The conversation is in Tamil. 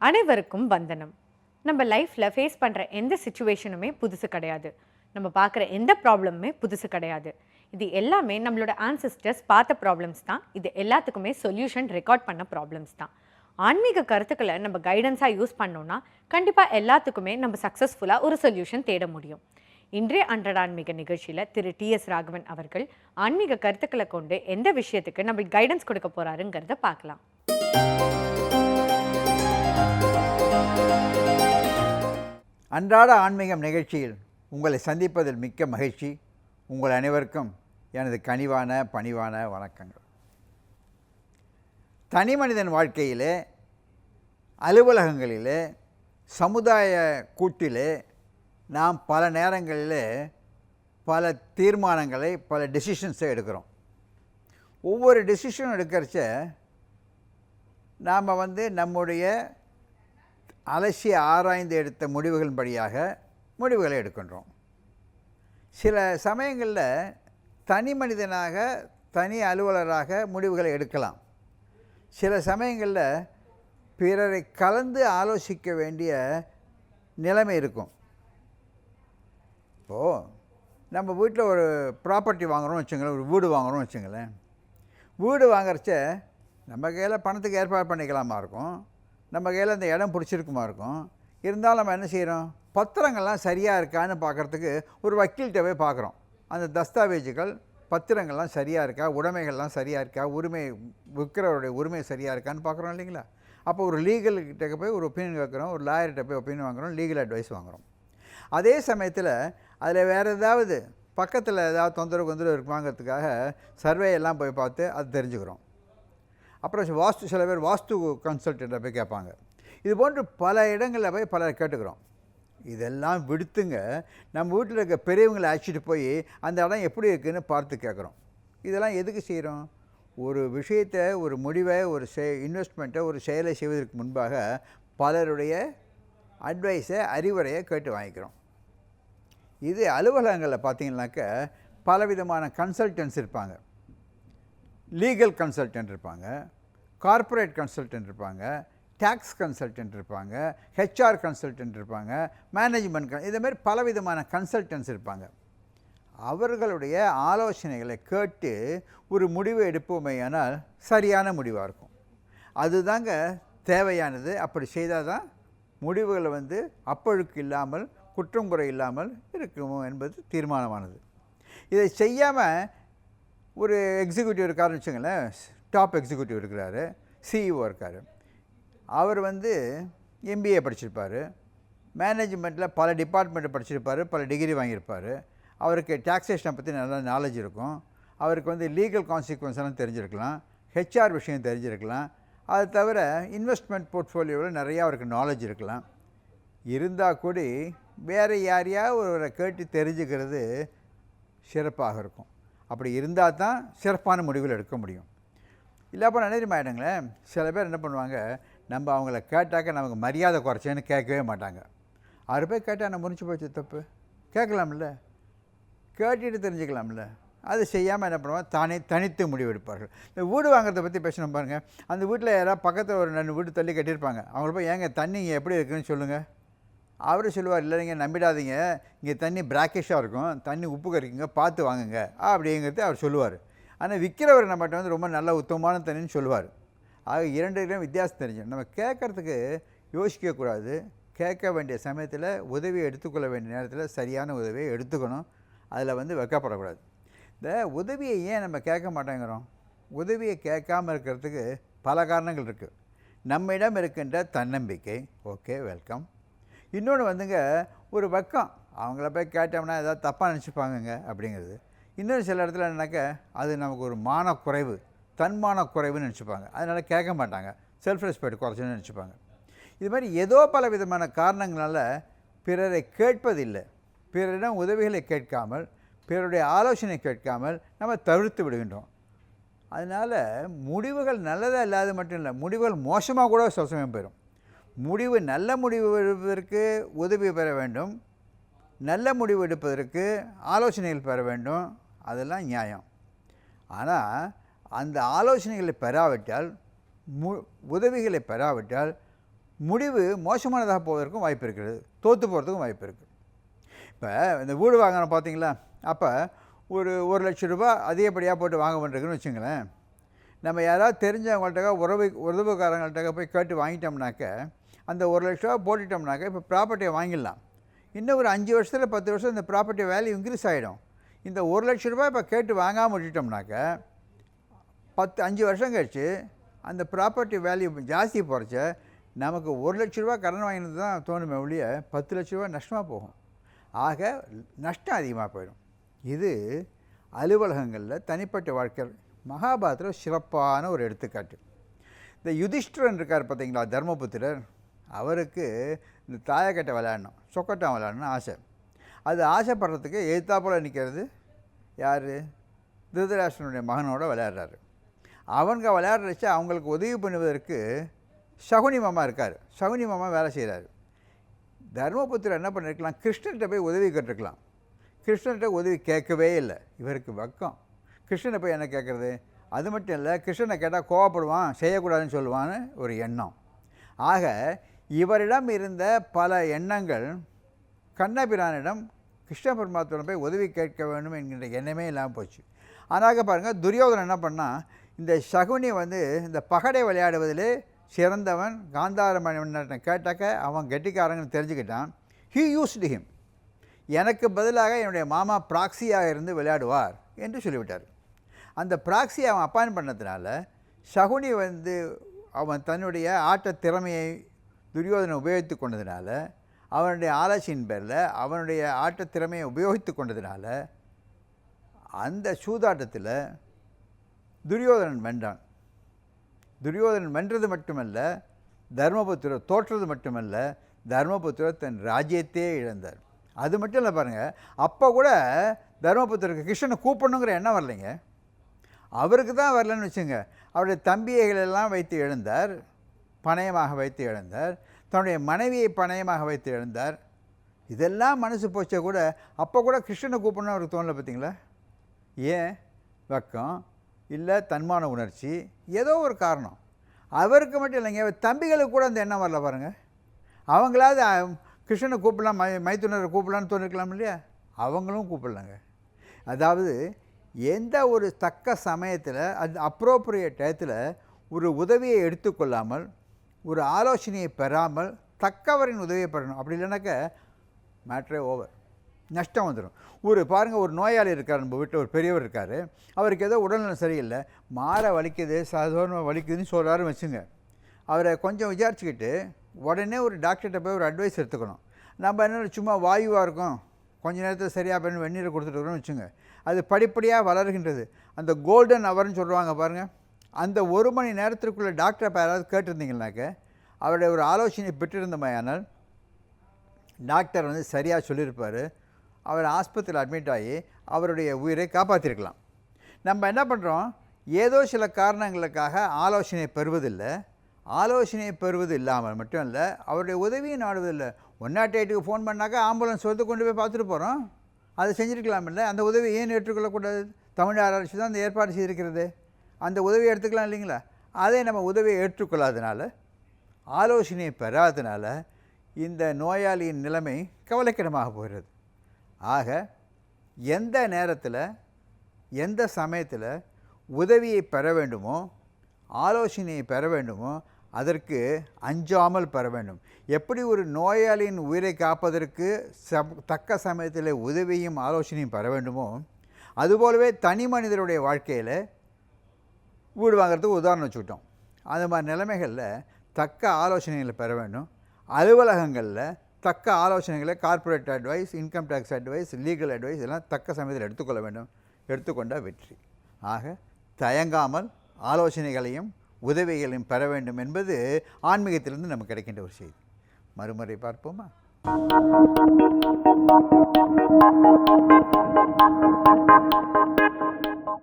அனைவருக்கும் வந்தனம். நம்ம லைஃப்பில் ஃபேஸ் பண்ணுற எந்த சுச்சுவேஷனுமே புதுசு கிடையாது. நம்ம பார்க்குற எந்த ப்ராப்ளமுமே புதுசு கிடையாது. இது எல்லாமே நம்மளோட ஆன்செஸ்டர்ஸ் பார்த்த ப்ராப்ளம்ஸ் தான். இது எல்லாத்துக்குமே சொல்யூஷன் ரெக்கார்ட் பண்ண ப்ராப்ளம்ஸ் தான். ஆன்மீக கருத்துக்களை நம்ம கைடன்ஸாக யூஸ் பண்ணோம்னா கண்டிப்பாக எல்லாத்துக்குமே நம்ம சக்ஸஸ்ஃபுல்லாக ஒரு சொல்யூஷன் தேட முடியும். இன்றைய அன்றாட ஆன்மீக நிகழ்ச்சியில் திரு டி.எஸ். ராகவன் அவர்கள் ஆன்மீக கருத்துக்களை கொண்டு எந்த விஷயத்துக்கு நம்மளுக்கு கைடன்ஸ் கொடுக்க போகிறாருங்கிறத பார்க்கலாம். அன்றாட ஆன்மீகம் நிகழ்ச்சியில் உங்களை சந்திப்பதில் மிக்க மகிழ்ச்சி. உங்கள் அனைவருக்கும் எனது கனிவான பணிவான வணக்கங்கள். தனி மனிதன் வாழ்க்கையிலே, அலுவலகங்களிலே, சமுதாய கூட்டிலே நாம் பல நேரங்களிலே பல தீர்மானங்களை, பல டெசிஷன்ஸை ஒவ்வொரு டெசிஷனும் எடுக்கிறச்ச நாம் நம்முடைய அலசி ஆராய்ந்து எடுத்த முடிவுகளின்படியாக முடிவுகளை எடுக்கின்றோம். சில சமயங்களில் தனி மனிதனாக, தனி அலுவலராக முடிவுகளை எடுக்கலாம். சில சமயங்களில் பிறரை கலந்து ஆலோசிக்க வேண்டிய நிலைமை இருக்கும். இப்போது நம்ம வீட்டில் ஒரு ப்ராப்பர்ட்டி வாங்குகிறோம் வச்சுங்களேன், ஒரு வீடு வாங்குகிறோம் வச்சுங்களேன். வீடு வாங்குறச்ச நம்ம கையில் பணத்துக்கு ஏற்பாடு பண்ணிக்கலாமா இருக்கும், நம்ம கையில் அந்த இடம் பிடிச்சிருக்குமா இருக்கும். இருந்தாலும் நம்ம என்ன செய்கிறோம், பத்திரங்கள்லாம் சரியாக இருக்கான்னு பார்க்குறதுக்கு ஒரு வக்கீல்கிட்ட போய் பார்க்குறோம். அந்த தஸ்தாவேஜுகள், பத்திரங்கள்லாம் சரியாக இருக்கா, உடைமைகள்லாம் சரியாக இருக்கா, விற்கிறவருடைய உரிமை சரியாக இருக்கான்னு பார்க்குறோம் இல்லைங்களா. அப்போ ஒரு லீகல்கிட்ட போய் ஒரு ஒப்பீனியன் கேட்குறோம், ஒரு லாயர்கிட்ட போய் ஒப்பீனியன் வாங்குகிறோம், லீகல் அட்வைஸ் வாங்குகிறோம். அதே சமயத்தில் அதில் வேறு ஏதாவது பக்கத்தில் ஏதாவது தொந்தரவு இருக்குமாங்கிறதுக்காக சர்வே எல்லாம் போய் பார்த்து அது தெரிஞ்சுக்கிறோம். அப்புறம் சில பேர் வாஸ்து கன்சல்டண்ட்டை போய் கேட்பாங்க. இது போன்று பல இடங்களில் போய் பலரை கேட்டுக்கிறோம். இதெல்லாம் விடுத்துங்க நம்ம வீட்டில் இருக்க பெரியவங்களை அழைச்சிட்டு போய் அந்த இடம் எப்படி இருக்குதுன்னு பார்த்து கேட்குறோம். இதெல்லாம் எதுக்கு செய்கிறோம்? ஒரு விஷயத்தை, ஒரு முடிவை, ஒரு இன்வெஸ்ட்மெண்ட்டை, ஒரு செயலை செய்வதற்கு முன்பாக பலருடைய அட்வைஸை, அறிவுரையை கேட்டு வாங்கிக்கிறோம். இது அலுவலகங்களில் பார்த்திங்கனாக்க பலவிதமான கன்சல்டன்ட்ஸ் இருப்பாங்க. லீகல் கன்சல்டன்ட் இருப்பாங்க, கார்ப்பரேட் கன்சல்டன்ட் இருப்பாங்க, டேக்ஸ் கன்சல்டன்ட் இருப்பாங்க, ஹெச்ஆர் கன்சல்டன்ட் இருப்பாங்க, மேனேஜ்மெண்ட் இதேமாதிரி பலவிதமான கன்சல்டன்ட்ஸ் இருப்பாங்க. அவர்களுடைய ஆலோசனைகளை கேட்டு ஒரு முடிவை எடுப்போமேயானால் சரியான முடிவாக இருக்கும். அதுதாங்க தேவையானது. அப்படி செய்தால் தான் முடிவுகளை அப்பழுக்கு இல்லாமல், குற்றம் குறை இல்லாமல் இருக்கும் என்பது தீர்மானமானது. இதை செய்யாமல் ஒரு எக்ஸிக்யூட்டிவ் இருக்காருன்னு வச்சுங்களேன், டாப் எக்ஸிக்யூட்டிவ் இருக்கிறாரு, சிஇஓ இருக்கார். அவர் எம்பிஏ படிச்சிருப்பார், மேனேஜ்மெண்ட்டில் பல டிபார்ட்மெண்ட்டை படிச்சிருப்பார், பல டிகிரி வாங்கியிருப்பார். அவருக்கு டாக்ஸேஷனை பற்றி நல்லா நாலேஜ் இருக்கும். அவருக்கு லீகல் கான்சிக்வன்ஸ் எல்லாம் தெரிஞ்சிருக்கலாம், ஹெச்ஆர் விஷயம் தெரிஞ்சிருக்கலாம். அது தவிர இன்வெஸ்ட்மெண்ட் போர்ட்ஃபோலியோவில் நிறையா அவருக்கு நாலேஜ் இருக்கலாம். இருந்தால் கூட வேறு யாரையாவது ஒருவரை கேட்டு தெரிஞ்சுக்கிறது சிறப்பாக இருக்கும். அப்படி இருந்தால் தான் சிறப்பான முடிவுகள் எடுக்க முடியும். இல்லைப்போ நினைவு ஆகிடுங்களேன், சில பேர் என்ன பண்ணுவாங்க, நம்ம அவங்கள கேட்டாக்க நமக்கு மரியாதை குறைச்சேன்னு கேட்கவே மாட்டாங்க. 6 பேர் கேட்டால் நான் முடிஞ்சு போச்சு, தப்பு. கேட்கலாம்ல, கேட்டுட்டு தெரிஞ்சுக்கலாம்ல. அது செய்யாமல் என்ன பண்ணுவாங்க, தனித்து முடிவு எடுப்பார்கள். இந்த வீடு வாங்குறதை பற்றி பேசணும் பாருங்கள். அந்த வீட்டில் யாராவது பக்கத்தில் ஒரு 2 வீடு தள்ளி கட்டியிருப்பாங்க. அவங்கள போய் ஏங்க தண்ணி இங்கே எப்படி இருக்குதுன்னு சொல்லுங்கள். அவரு சொல்லுவார், இல்லை நீங்கள் நம்பிடாதீங்க, இங்கே தண்ணி பிராக்கிஷாக இருக்கும், தண்ணி உப்பு கறிக்குங்க, பார்த்து வாங்குங்க அப்படிங்கிறது அவர் சொல்லுவார். ஆனால் விற்கிறவர் நம்மகிட்ட ரொம்ப நல்ல உத்தமமான தண்ணின்னு சொல்லுவார். ஆக 2 வித்தியாசம் தெரிஞ்சு நம்ம கேட்குறதுக்கு யோசிக்கக்கூடாது. கேட்க வேண்டிய சமயத்தில் உதவியை எடுத்துக்கொள்ள வேண்டிய நேரத்தில் சரியான உதவியை எடுத்துக்கணும். அதில் வெக்கப்படக்கூடாது. இந்த உதவியை ஏன் நம்ம கேட்க மாட்டேங்கிறோம்? உதவியை கேட்காமல் இருக்கிறதுக்கு பல காரணங்கள் இருக்குது. நம்மிடம் இருக்கின்ற தன்னம்பிக்கை, ஓகே வெல்கம். இன்னொன்று ஒரு வெக்கம், அவங்கள போய் கேட்டோம்னா ஏதாவது தப்பாக நினச்சிப்பாங்கங்க அப்படிங்கிறது. இன்னொரு சில இடத்துல என்னன்னாக்க அது நமக்கு ஒரு மானக்குறைவு, தன்மானக்குறைவுன்னு நினச்சிப்பாங்க. அதனால் கேட்க மாட்டாங்க, செல்ஃப் ரெஸ்பெக்ட் குறைச்சுன்னு நினச்சிப்பாங்க. இது மாதிரி ஏதோ பல விதமான காரணங்களால் பிறரை கேட்பதில்லை. பிறரிடம் உதவிகளை கேட்காமல், பிறருடைய ஆலோசனை கேட்காமல் நம்ம தவிர்த்து விடுகின்றோம். அதனால் முடிவுகள் நல்லதாக இல்லாத மட்டும் இல்லை, முடிவுகள் மோசமாக கூட சில சமயம் போயிடும். நல்ல முடிவு எடுப்பதற்கு உதவி பெற வேண்டும், நல்ல முடிவு எடுப்பதற்கு ஆலோசனைகள் பெற வேண்டும், அதெல்லாம் நியாயம். ஆனால் அந்த ஆலோசனைகளை பெறாவிட்டால், உதவிகளை பெறாவிட்டால் முடிவு மோசமானதாக போவதற்கும் வாய்ப்பு இருக்கிறது, தோற்று போகிறதுக்கும் வாய்ப்பு இருக்குது. இப்போ இந்த வீடு வாங்கணும் பார்த்தீங்களா, அப்போ ஒரு 1,00,000 ரூபா அதிகப்படியாக போட்டு வாங்க வேண்டியிருக்குன்னு வச்சுங்களேன். நம்ம யாராவது தெரிஞ்சவங்கள்ட்ட உறவுக்காரங்கள்ட்ட போய் கேட்டு வாங்கிட்டோம்னாக்க அந்த 1,00,000 ரூபா போட்டுட்டோம்னாக்க இப்போ ப்ராப்பர்ட்டியை வாங்கிடலாம். இன்னும் ஒரு 5 வருஷத்தில் 10 வருஷம் இந்த ப்ராப்பர்ட்டி வேல்யூ இன்க்ரீஸ் ஆகிடும். இந்த 1,00,000 ரூபா இப்போ கேட்டு வாங்காமல் விட்டுட்டோம்னாக்க 5 வருஷம் கழிச்சு அந்த ப்ராப்பர்ட்டி வேல்யூ ஜாஸ்தி போகிறச்ச நமக்கு 1,00,000 ரூபா கடன் வாங்கினது தான் தோணுமே ஒழிய 10,00,000 ரூபா நஷ்டமாக போகும். ஆக நஷ்டம் அதிகமாக போயிடும். இது அலுவலகங்களில் தனிப்பட்ட வாழ்க்கையில் மகாபாரத்தில் சிறப்பான ஒரு எடுத்துக்காட்டு. இந்த யுதிஷ்டிரன் இருக்கார் பார்த்தீங்களா, தர்மபுத்திரர், அவருக்கு இந்த தாயக்கட்டை விளையாடணும், சொக்கட்டம் விளையாடணும் ஆசை. அது ஆசைப்படுறதுக்கு எதிர்த்தாப்போல் நிற்கிறது யார், திருதராஷ்டிரனுடைய மகனோட விளையாடுறாரு. அவங்க விளையாடுறச்ச அவங்களுக்கு உதவி பண்ணுவதற்கு சகுனி மாமா இருக்கார். சகுனி மாமா வேலை செய்கிறாரு. தர்மபுத்திரர் என்ன பண்ணியிருக்கலாம், கிருஷ்ணர்கிட்ட போய் உதவி கேட்டிருக்கலாம். கிருஷ்ணர்கிட்ட உதவி கேட்கவே இல்லை. இவருக்கு வெக்கம். கிருஷ்ணனை போய் என்ன கேட்குறது? அது மட்டும் இல்லை, கிருஷ்ணனை கேட்டால் கோவப்படுவான், செய்யக்கூடாதுன்னு சொல்லுவான்னு ஒரு எண்ணம். ஆக இவரிடம் இருந்த பல எண்ணங்கள் கண்ணபிரானிடம் கிருஷ்ண பரமாத்மனை போய் உதவி கேட்க வேண்டும் என்கின்ற எண்ணமே இல்லாமல் போச்சு. ஆனாக்க பாருங்கள், துரியோதனன் என்ன பண்ணால், இந்த சகுனி இந்த பகடை விளையாடுவதிலே சிறந்தவன், காந்தார மன்னனை கேட்டாக்க அவன் கெட்டிக்காரங்கன்னு தெரிஞ்சுக்கிட்டான். ஹீ யூஸ்டு ஹிம், எனக்கு பதிலாக என்னுடைய மாமா ப்ராக்சியாக இருந்து விளையாடுவார் என்று சொல்லிவிட்டார். அந்த ப்ராக்சியை அவன் அப்பாயின் பண்ணதுனால சகுனி அவன் தன்னுடைய ஆட்ட திறமையை துரியோதனை உபயோகித்து கொண்டதுனால, அவனுடைய ஆலோசனையின் பேரில் அவனுடைய ஆட்ட திறமையை உபயோகித்து கொண்டதுனால அந்த சூதாட்டத்தில் துரியோதனன் வென்றான். துரியோதனன் வென்றது மட்டுமல்ல, தர்மபுத்திரர் தோற்றது மட்டுமல்ல, தர்மபுத்திரர் தன் ராஜ்யத்தையே இழந்தார். அது மட்டும் இல்லை பாருங்கள், அப்போ கூட தர்மபுத்திரருக்கு கிருஷ்ணனை கூப்பிடணுங்கிற எண்ணம் வரலைங்க. அவருக்கு தான் வரலன்னு வச்சுங்க. அவருடைய தம்பியைகளெல்லாம் வைத்து எழுந்தார், பணயமாக வைத்து எழுந்தார், தன்னுடைய மனைவியை பணயமாக வைத்து எழுந்தார். இதெல்லாம் மனசு போச்சா கூட அப்போ கூட கிருஷ்ணனை கூப்பிடணும் அவருக்கு தோணலை. பார்த்தீங்களா? ஏன்? வெக்கம் இல்லை, தன்மான உணர்ச்சி, ஏதோ ஒரு காரணம். அவருக்கு மட்டும் இல்லைங்க, தம்பிகளுக்கு கூட அந்த எண்ணம் வரல பாருங்கள். அவங்களாவது கிருஷ்ணனை கூப்பிடலாம், மைத்துனரை கூப்பிடலான்னு தோணிருக்கலாம் இல்லையா? அவங்களும் கூப்பிடலாங்க. அதாவது எந்த ஒரு தக்க சமயத்தில், அது அப்ரோப்ரியேட் டயத்தில் ஒரு உதவியை எடுத்துக்கொள்ளாமல், ஒரு ஆலோசனையை பெறாமல் தக்கவரின் உதவியை பெறணும். அப்படி இல்லைனாக்க மேட்ரே ஓவர், நஷ்டம் வந்துடும். பாருங்கள், ஒரு நோயாளி இருக்கார், நம்ம வீட்டில் ஒரு பெரியவர் இருக்கார். அவருக்கு ஏதோ உடல்நலம் சரியில்லை, மாற வலிக்குது, சாதாரணமாக வலிக்குதுன்னு சொல்கிறாருன்னு வச்சுங்க. அவரை கொஞ்சம் விசாரிச்சுக்கிட்டு உடனே ஒரு டாக்டர்கிட்ட போய் ஒரு அட்வைஸ் எடுத்துக்கணும். நம்ம என்ன சும்மா வாயுவாக இருக்கும், கொஞ்ச நேரத்தில் சரியாக பண்ணி வெந்நீரை கொடுத்துட்டுருக்கோன்னு வச்சுங்க. அது படிப்படியாக வளர்கின்றது. அந்த கோல்டன் ஹவர்னு சொல்லுவாங்க பாருங்கள், அந்த 1 மணி நேரத்திற்குள்ளே டாக்டரை இப்போ யாராவது கேட்டிருந்தீங்கன்னாக்க அவருடைய ஒரு ஆலோசனை பெற்றிருந்தமையானால் டாக்டர் சரியாக சொல்லியிருப்பார். அவர் ஆஸ்பத்திரியில் அட்மிட் ஆகி அவருடைய உயிரை காப்பாற்றிருக்கலாம். நம்ம என்ன பண்ணுறோம், ஏதோ சில காரணங்களுக்காக ஆலோசனை பெறுவதில்லை. ஆலோசனை பெறுவது இல்லாமல் மட்டும் இல்லை, அவருடைய உதவியும் நாடுவதில்லை. 108க்கு ஃபோன் பண்ணாக்கா ஆம்புலன்ஸ் கொண்டு போய் பார்த்துட்டு போகிறோம். அதை செஞ்சுருக்கலாம் இல்லை? அந்த உதவி ஏன் ஏற்றுக்கொள்ளக்கூடாது? தமிழ்நாடு அரசு தான் அந்த ஏற்பாடு செய்திருக்கிறது. அந்த உதவியை எடுத்துக்கலாம் இல்லைங்களா? அதை நம்ம உதவியை ஏற்றுக்கொள்ளாதனால, ஆலோசனையை பெறாதனால இந்த நோயாளியின் நிலைமை கவலைக்கிடமாக போகிறது. ஆக எந்த நேரத்தில், எந்த சமயத்தில் உதவியை பெற வேண்டுமோ, ஆலோசனையை பெற வேண்டுமோ, அதற்கு அஞ்சாமல் பெற வேண்டும். எப்படி ஒரு நோயாளியின் உயிரை காப்பதற்கு தக்க சமயத்தில் உதவியும் ஆலோசனையும் பெற வேண்டுமோ, அதுபோலவே தனி மனிதருடைய வாழ்க்கையில் வீடு வாங்கிறதுக்கு உதாரணம் வச்சுக்கிட்டோம். அது மாதிரி நிலைமைகளில் தக்க ஆலோசனைகளை பெற வேண்டும். அலுவலகங்களில் தக்க ஆலோசனைகளை, corporate advice, income tax advice, legal advice எல்லாம் தக்க சமயத்தில் எடுத்துக்கொள்ள வேண்டும். எடுத்துக்கொண்டால் வெற்றி. ஆக தயங்காமல் ஆலோசனைகளையும் உதவிகளையும் பெற வேண்டும் என்பது ஆன்மீகத்திலிருந்து நமக்கு கிடைக்கின்ற ஒரு செய்தி. மறுமுறை பார்ப்போமா?